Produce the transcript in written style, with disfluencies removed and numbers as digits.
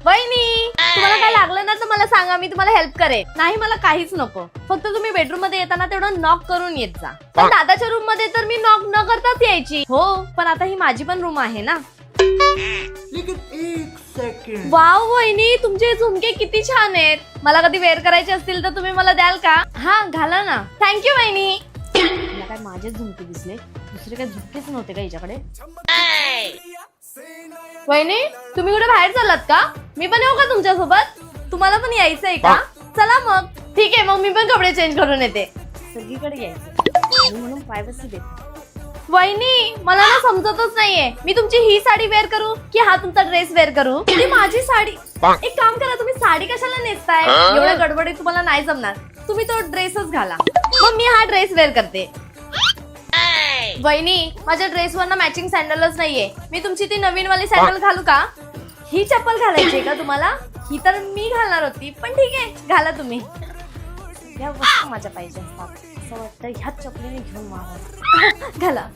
वहिनी, तुम्हाला काय लागलं ना तर मला सांगा, मी तुम्हाला हेल्प करेन. नाही मला काहीच नको, फक्त तुम्ही बेडरूम मध्ये येताना तेवढं नॉक करून येत जा. पण दादाच्या रूम मध्ये तर मी नॉक न करताच यायची. हो, पण आता ही माझी पण रूम आहे ना. एक सेकंड. वाव वहिनी, तुमचे झुमके किती छान आहेत. मला कधी वेअर करायचे असतील तर तुम्ही मला द्याल का? हा घाला ना. थँक्यू वहिनी. मला काय माझेच झुमके दिसले, दुसरे काय झुमकेच नव्हते का हिच्याकडे? वहिनी, तुम्ही कुठे बाहेर चाललात का? मी पण येऊ का तुमच्यासोबत? तुम्हाला पण यायचंय का? चला मग. ठीक आहे, मग मी पण कपडे चेंज करून येते. सगळीकडे यायचं म्हणून प्रायव्हसी देते. वहिनी, मला ना समजतच नाहीये, मी तुमची ही साडी वेअर करू की हा तुमचा ड्रेस वेअर करू? ती माझी साडी. एक काम करा, तुम्ही साडी कशाला नेसताय? एवढ्या गडबडीत तुम्हाला नाही जमणार. तुम्ही तो ड्रेसच घाला, मग मी हा ड्रेस वेअर करते. वहिनी, माझ्या ड्रेसवर ना मॅचिंग सँडलच नाहीये. मी तुमची ती नवीन वाली सँडल घालू का? ही चप्पल घालायची का तुम्हाला? ही तर मी घालणार होती, पण ठीक आहे, घाला तुम्ही. या वस्तू माझ्या पाहिजे असतात, असं वाटतं ह्याच चपलीने घेऊन मारा. घाला.